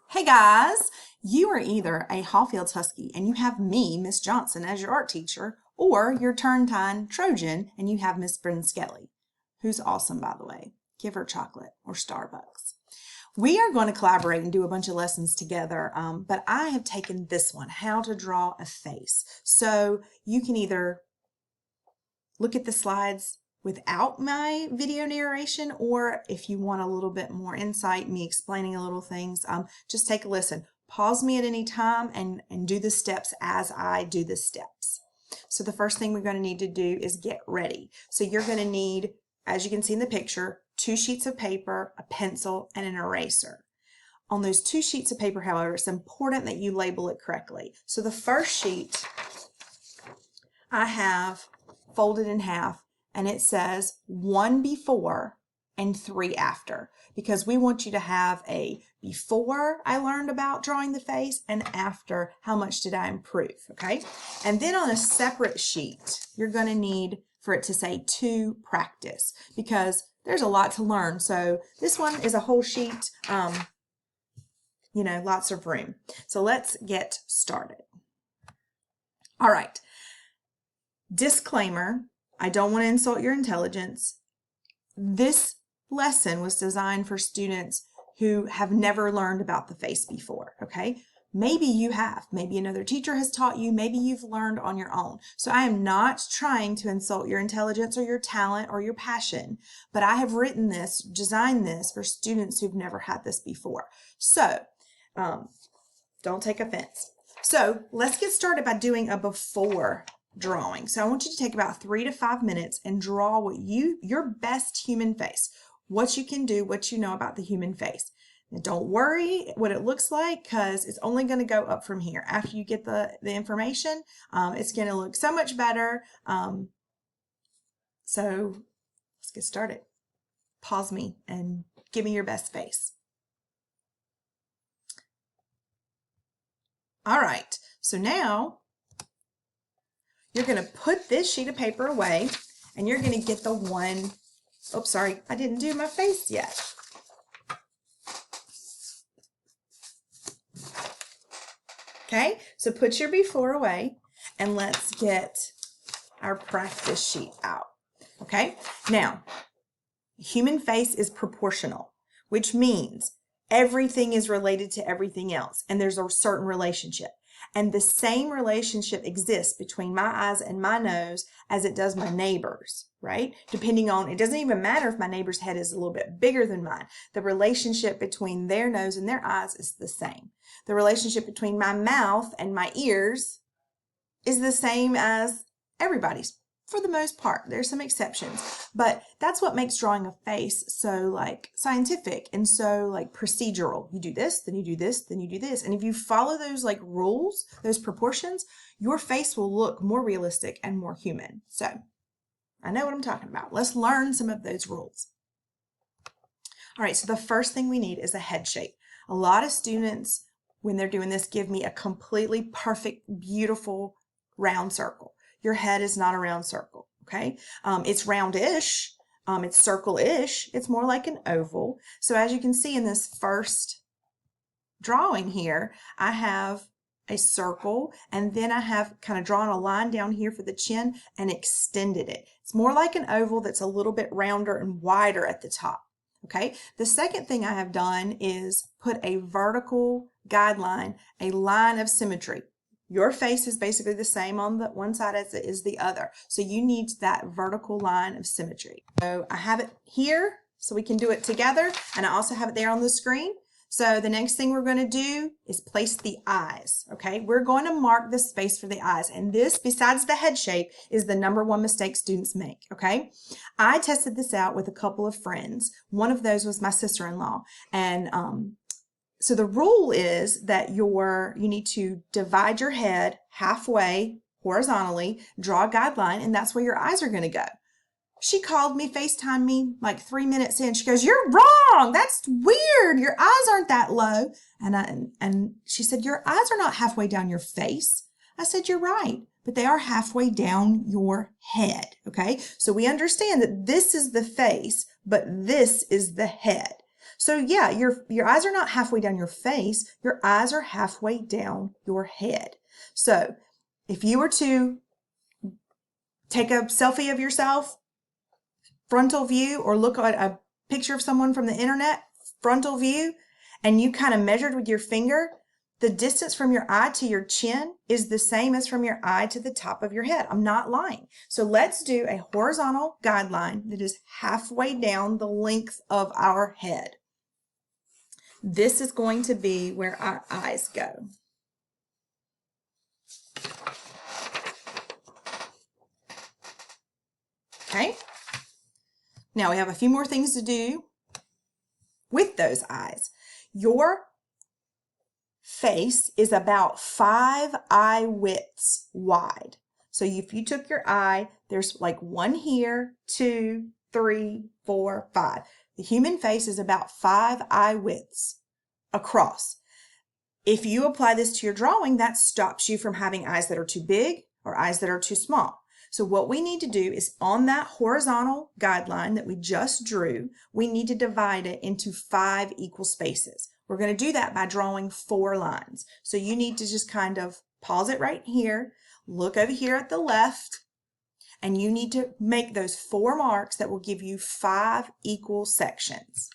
Hey guys, you are either a Hallfields Husky and you have me, Miss Johnson, as your art teacher, or you're Turntine Trojan and you have Miss Bryn Skelly, who's awesome, by the way. Give her chocolate or Starbucks. We are going to collaborate and do a bunch of lessons together, but I have taken this one, how to draw a face. So you can either look at the slides without my video narration, or if you want a little bit more insight, me explaining a little things, just take a listen. Pause me at any time and do the steps as I do the steps. So the first thing we're going to need to do is get ready. So you're going to need, as you can see in the picture, 2 sheets of paper, a pencil, and an eraser. On those 2 sheets of paper, however, it's important that you label it correctly. So the first sheet I have folded in half, and it says 1 before and 3 after, because we want you to have a before I learned about drawing the face and after how much did I improve, okay? And then on a separate sheet, you're going to need for it to say to practice, because there's a lot to learn. So this one is a whole sheet, lots of room. So let's get started. All right. Disclaimer, I don't want to insult your intelligence. This lesson was designed for students who have never learned about the face before, okay? Maybe you have. Maybe another teacher has taught you. Maybe you've learned on your own. So I am not trying to insult your intelligence or your talent or your passion, but I have designed this for students who've never had this before. So don't take offense. So let's get started by doing a before drawing. So I want you to take about 3 to 5 minutes and draw your best human face. What you can do, what you know about the human face. And don't worry what it looks like, because it's only going to go up from here. After you get the information, it's going to look so much better. So let's get started. Pause me and give me your best face. All right, so now you're going to put this sheet of paper away, and you're going to get the one, oops, sorry, I didn't do my face yet. Okay, so put your before away, and let's get our practice sheet out. Okay, now, human face is proportional, which means everything is related to everything else, and there's a certain relationship. And the same relationship exists between my eyes and my nose as it does my neighbor's, right? Depending on, it doesn't even matter if my neighbor's head is a little bit bigger than mine. The relationship between their nose and their eyes is the same. The relationship between my mouth and my ears is the same as everybody's. For the most part, there's some exceptions, but that's what makes drawing a face so scientific and so procedural. You do this, then you do this, then you do this. And if you follow those rules, those proportions, your face will look more realistic and more human. So I know what I'm talking about. Let's learn some of those rules. All right, so the first thing we need is a head shape. A lot of students, when they're doing this, give me a completely perfect, beautiful round circle. Your head is not a round circle, okay? It's roundish, it's circle-ish, it's more like an oval. So as you can see in this first drawing here, I have a circle, and then I have kind of drawn a line down here for the chin and extended it. It's more like an oval that's a little bit rounder and wider at the top, okay? The second thing I have done is put a vertical guideline, a line of symmetry. Your face is basically the same on the one side as it is the other. So you need that vertical line of symmetry. So I have it here so we can do it together, and I also have it there on the screen. So the next thing we're going to do is place the eyes, okay? We're going to mark the space for the eyes, and this, besides the head shape, is the #1 mistake students make, okay? I tested this out with a couple of friends. One of those was my sister-in-law, and so the rule is that you need to divide your head halfway horizontally, draw a guideline, and that's where your eyes are going to go. She called me, FaceTimed me 3 minutes in. She goes, "You're wrong. That's weird. Your eyes aren't that low." And she said, "Your eyes are not halfway down your face." I said, "You're right, but they are halfway down your head." Okay, so we understand that this is the face, but this is the head. So yeah, your eyes are not halfway down your face. Your eyes are halfway down your head. So if you were to take a selfie of yourself, frontal view, or look at a picture of someone from the internet, frontal view, and you kind of measured with your finger, the distance from your eye to your chin is the same as from your eye to the top of your head. I'm not lying. So let's do a horizontal guideline that is halfway down the length of our head. This is going to be where our eyes go. Okay. Now we have a few more things to do with those eyes. Your face is about 5 eye widths wide. So if you took your eye, there's like 1 here, 2, 3, 4, 5. The human face is about 5 eye widths across. If you apply this to your drawing, that stops you from having eyes that are too big or eyes that are too small. So what we need to do is on that horizontal guideline that we just drew, we need to divide it into 5 equal spaces. We're going to do that by drawing 4 lines. So you need to just kind of pause it right here, look over here at the left, and you need to make those 4 marks that will give you 5 equal sections.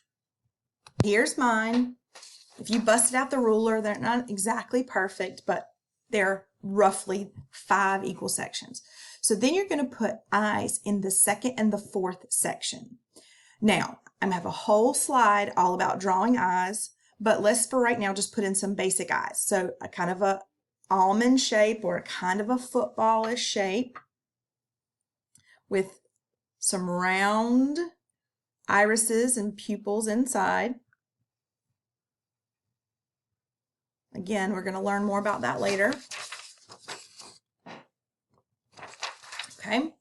Here's mine. If you busted out the ruler, they're not exactly perfect, but they're roughly 5 equal sections. So then you're going to put eyes in the 2nd and the 4th section. Now, I'm going to have a whole slide all about drawing eyes, but let's for right now just put in some basic eyes. So a kind of a almond shape or a kind of a footballish shape with some round irises and pupils inside. Again, we're going to learn more about that later. Okay.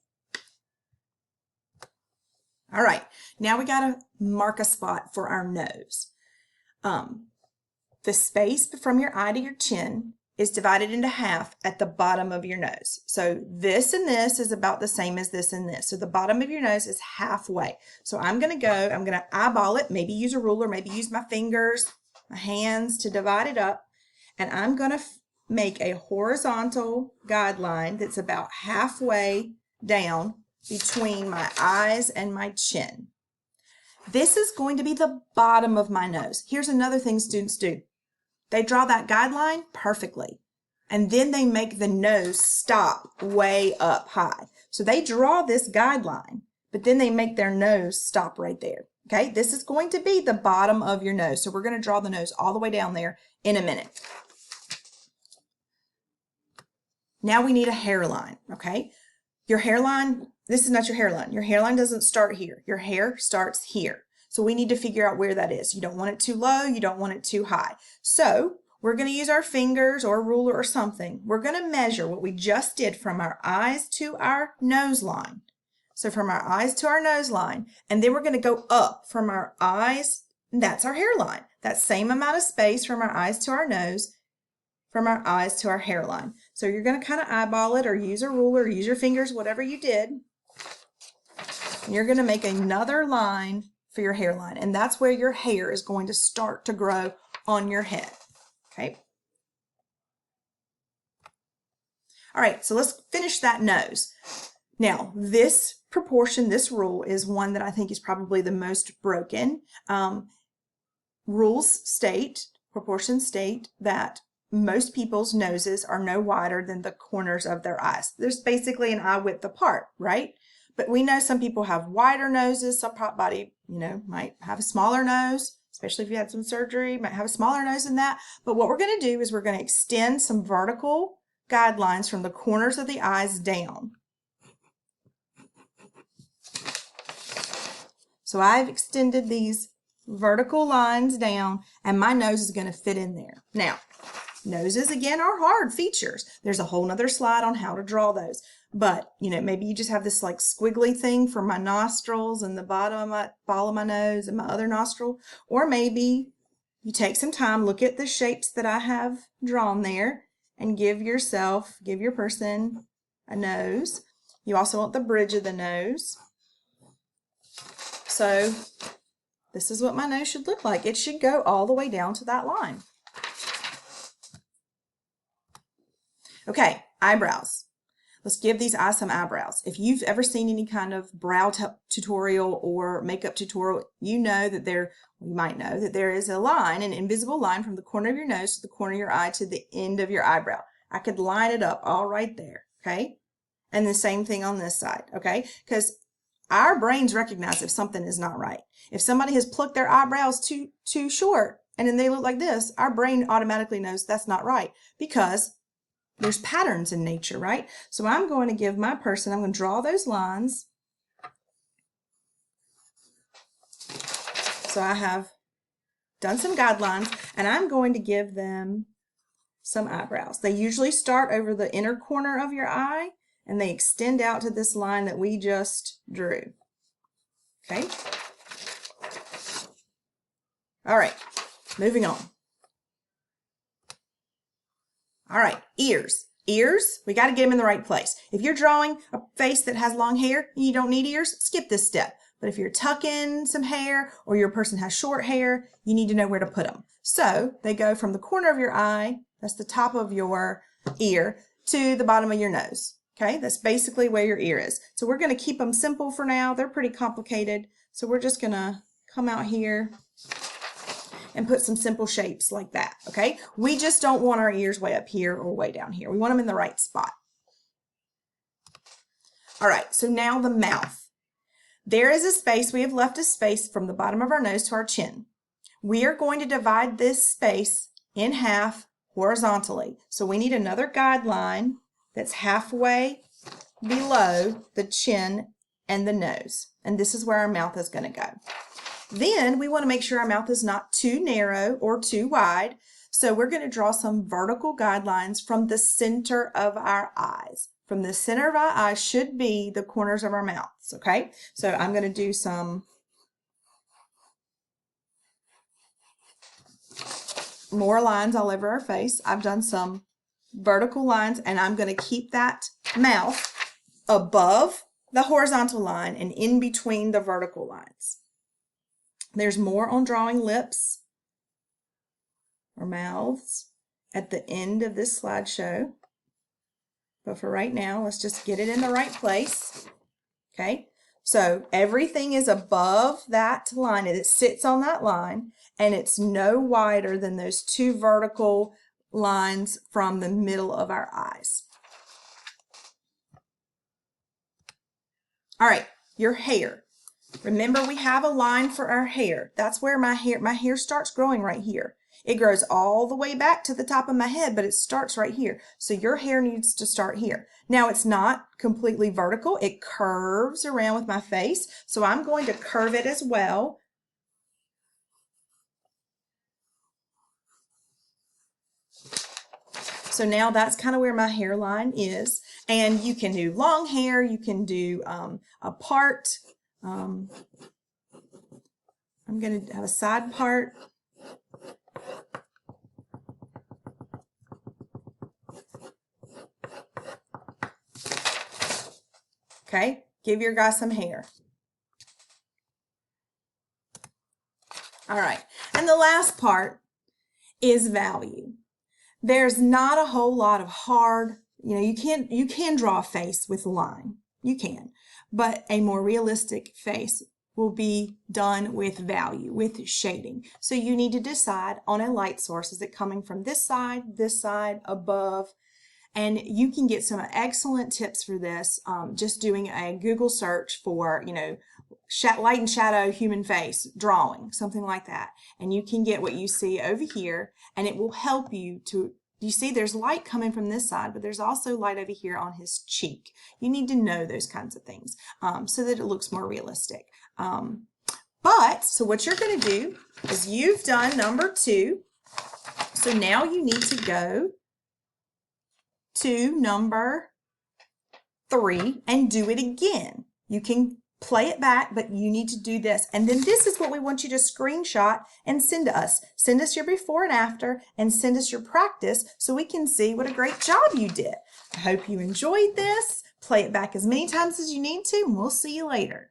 All right. Now we got to mark a spot for our nose. The space from your eye to your chin is divided into half at the bottom of your nose. So this and this is about the same as this and this. So the bottom of your nose is halfway. So I'm going to eyeball it, maybe use a ruler, maybe use my fingers, my hands to divide it up. And I'm going to make a horizontal guideline that's about halfway down between my eyes and my chin. This is going to be the bottom of my nose. Here's another thing students do. They draw that guideline perfectly, and then they make the nose stop way up high. So they draw this guideline, but then they make their nose stop right there. Okay, this is going to be the bottom of your nose. So we're going to draw the nose all the way down there in a minute. Now we need a hairline, okay? Your hairline, this is not your hairline. Your hairline doesn't start here. Your hair starts here. So we need to figure out where that is. You don't want it too low. You don't want it too high. So we're going to use our fingers or a ruler or something. We're going to measure what we just did from our eyes to our nose line. So from our eyes to our nose line, and then we're going to go up from our eyes. That's our hairline. That same amount of space from our eyes to our nose, from our eyes to our hairline. So you're going to kind of eyeball it or use a ruler, or use your fingers, whatever you did. And you're going to make another line for your hairline, and that's where your hair is going to start to grow on your head. Okay. All right, so let's finish that nose. Now, this proportion, this rule is one that I think is probably the most broken. Proportions state that most people's noses are no wider than the corners of their eyes. There's basically an eye width apart, right? But we know some people have wider noses. Some body, might have a smaller nose, especially if you had some surgery, might have a smaller nose than that. But what we're going to do is we're going to extend some vertical guidelines from the corners of the eyes down. So I've extended these vertical lines down, and my nose is going to fit in there. Now, noses, again, are hard features. There's a whole nother slide on how to draw those. But, maybe you just have this like squiggly thing for my nostrils and the bottom of my ball of my nose and my other nostril. Or maybe you take some time, look at the shapes that I have drawn there, and give your person a nose. You also want the bridge of the nose. So This is what my nose should look like. It should go all the way down to that line. Okay, eyebrows. Let's give these eyes some eyebrows. If you've ever seen any kind of brow tutorial or makeup tutorial, you know that you might know that there is a line, an invisible line from the corner of your nose to the corner of your eye to the end of your eyebrow. I could line it up all right there, okay? And the same thing on this side, okay? Because our brains recognize if something is not right. If somebody has plucked their eyebrows too short and then they look like this, our brain automatically knows that's not right because there's patterns in nature, right? So I'm going to give my person, I'm going to draw those lines. So I have done some guidelines and I'm going to give them some eyebrows. They usually start over the inner corner of your eye and they extend out to this line that we just drew. Okay? All right, moving on. All right, ears. Ears, we got to get them in the right place. If you're drawing a face that has long hair and you don't need ears, skip this step. But if you're tucking some hair or your person has short hair, you need to know where to put them. So they go from the corner of your eye, that's the top of your ear, to the bottom of your nose. Okay, that's basically where your ear is. So we're going to keep them simple for now. They're pretty complicated. So we're just going to come out here and put some simple shapes like that, okay? We just don't want our ears way up here or way down here. We want them in the right spot. All right, so now the mouth. There is a space, we have left a space from the bottom of our nose to our chin. We are going to divide this space in half horizontally. So we need another guideline that's halfway below the chin and the nose. And this is where our mouth is going to go. Then we want to make sure our mouth is not too narrow or too wide. So we're going to draw some vertical guidelines from the center of our eyes. From the center of our eyes should be the corners of our mouths, okay? So I'm going to do some more lines all over our face. I've done some vertical lines and I'm going to keep that mouth above the horizontal line and in between the vertical lines. There's more on drawing lips or mouths at the end of this slideshow. But for right now, let's just get it in the right place. Okay, so everything is above that line. It sits on that line and it's no wider than those two vertical lines from the middle of our eyes. All right, your hair. Remember, we have a line for our hair. That's where my hair starts growing right here. It grows all the way back to the top of my head, but it starts right here. So your hair needs to start here. Now it's not completely vertical. It curves around with my face. So I'm going to curve it as well. So now that's kind of where my hairline is. And you can do long hair. You can do a part. I'm going to have a side part. Okay, give your guy some hair. All right, and the last part is value. There's not a whole lot of hard, you can draw a face with a line. You can, but a more realistic face will be done with value, with shading. So you need to decide on a light source. Is it coming from this side, above? And you can get some excellent tips for this just doing a Google search for, light and shadow human face drawing, something like that. And you can get what you see over here, and it will help you to, you see there's light coming from this side, but there's also light over here on his cheek. You need to know those kinds of things so that it looks more realistic. So what you're going to do is you've done number 2. So now you need to go to number 3 and do it again. You can play it back, but you need to do this. And then this is what we want you to screenshot and send to us. Send us your before and after and send us your practice so we can see what a great job you did. I hope you enjoyed this. Play it back as many times as you need to, and we'll see you later.